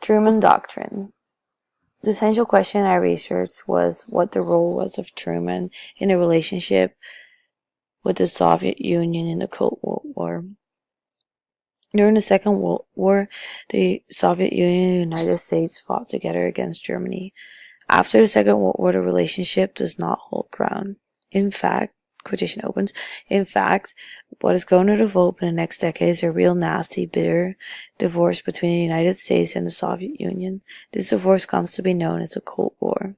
Truman Doctrine. The essential question I researched was what the role was of Truman in a relationship with the Soviet Union in the Cold War. During the Second World War, the Soviet Union and the United States fought together against Germany. After the Second World War, the relationship does not hold ground. In fact, quotation opens, in fact, what is going to develop in the next decade is a real nasty, bitter divorce between the United States and the Soviet Union. This divorce comes to be known as the Cold War.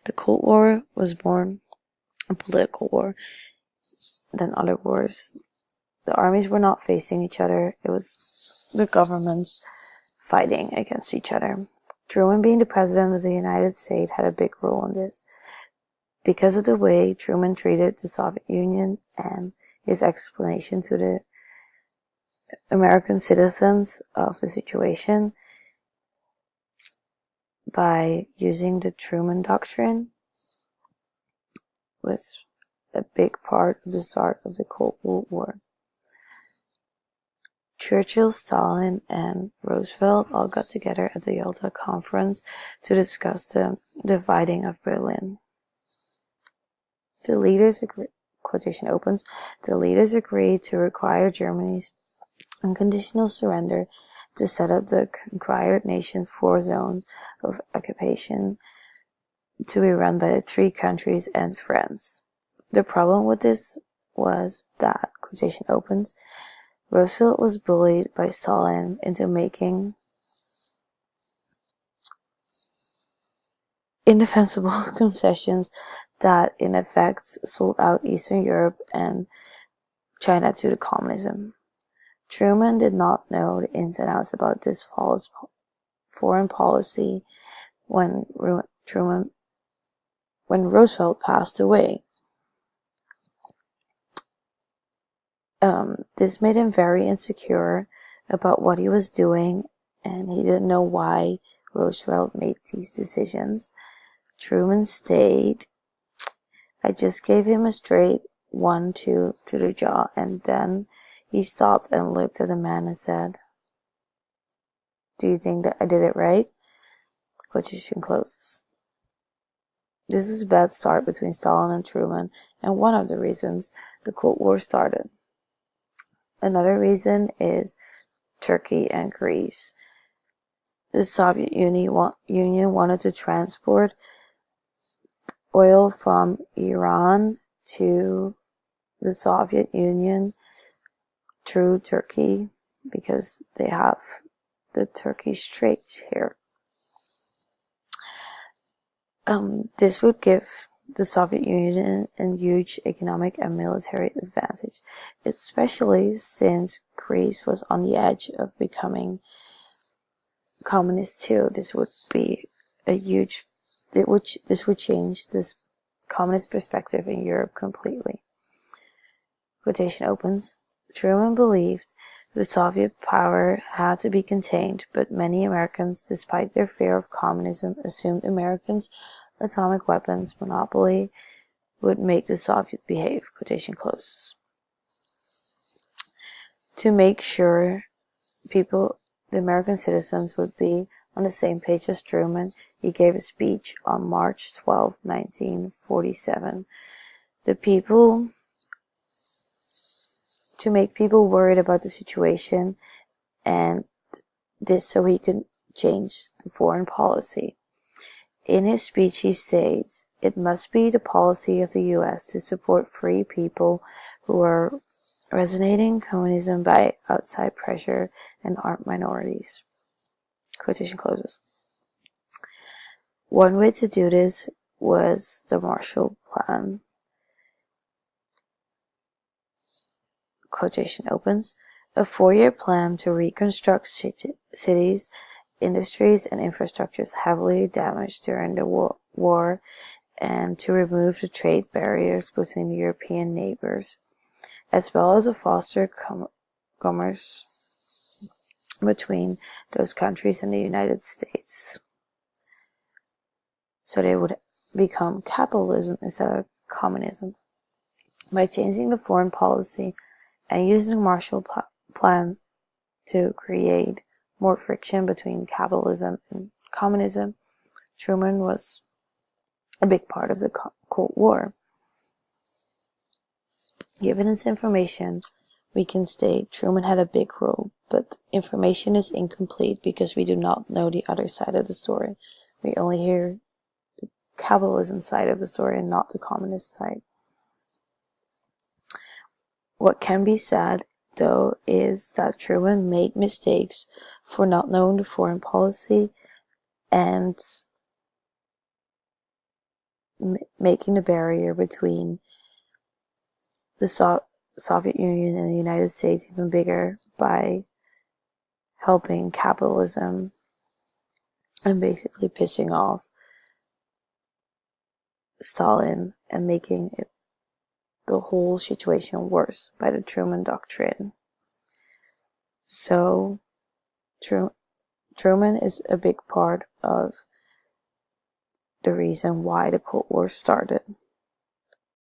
The Cold War was more a political war than other wars. The armies were not facing each other. It was the governments fighting against each other. Truman, being the president of the United States, had a big role in this. Because of the way Truman treated the Soviet Union and his explanation to the American citizens of the situation by using the Truman Doctrine was a big part of the start of the Cold War. Churchill, Stalin, and Roosevelt all got together at the Yalta Conference to discuss the dividing of Berlin. The leaders quotation opens, the leaders agreed to require Germany's unconditional surrender to set up the conquered nation 4 zones of occupation to be run by the 3 countries and France. The problem with this was that, quotation opens, Roosevelt was bullied by Stalin into making indefensible concessions that in effect sold out Eastern Europe and China to the communism. Truman did not know the ins and outs about this false foreign policy when Roosevelt passed away. This made him very insecure about what he was doing, and he didn't know why Roosevelt made these decisions. Truman stayed. I just gave him a straight 1-2 to the jaw, and then he stopped and looked at the man and said, "Do you think that I did it right?" Quotation closes. This is a bad start between Stalin and Truman, and one of the reasons the Cold War started. Another reason is Turkey and Greece. The Soviet Union wanted to transport oil from Iran to the Soviet Union through Turkey because they have the Turkish Straits here. This would give the Soviet Union a huge economic and military advantage, especially since Greece was on the edge of becoming communist too. This would be this would change this communist perspective in Europe completely. Quotation opens. Truman believed the Soviet power had to be contained, but many Americans, despite their fear of communism, assumed Americans' atomic weapons monopoly would make the Soviet behave. Quotation closes. To make sure the American citizens would be on the same page as Truman, he gave a speech on March 12, 1947. To make people worried about the situation, and this so he could change the foreign policy. In his speech he states, "It must be the policy of the U.S. to support free people who are resonating communism by outside pressure and armed minorities." Quotation closes. One way to do this was the Marshall Plan. Quotation opens. A 4-year plan to reconstruct cities, industries, and infrastructures heavily damaged during the war, and to remove the trade barriers between the European neighbors, as well as to foster commerce between those countries and the United States. So they would become capitalism instead of communism. By changing the foreign policy and using the Marshall Plan to create more friction between capitalism and communism, Truman was a big part of the Cold War. Given this information, we can state Truman had a big role, but information is incomplete because we do not know the other side of the story. We only hear the capitalism side of the story and not the communist side. What can be said, though, is that Truman made mistakes for not knowing the foreign policy and making the barrier between the Soviet Union and the United States even bigger by helping capitalism and basically pissing off Stalin and making the whole situation worse by the Truman doctrine. So Truman is a big part of the reason why the Cold War started.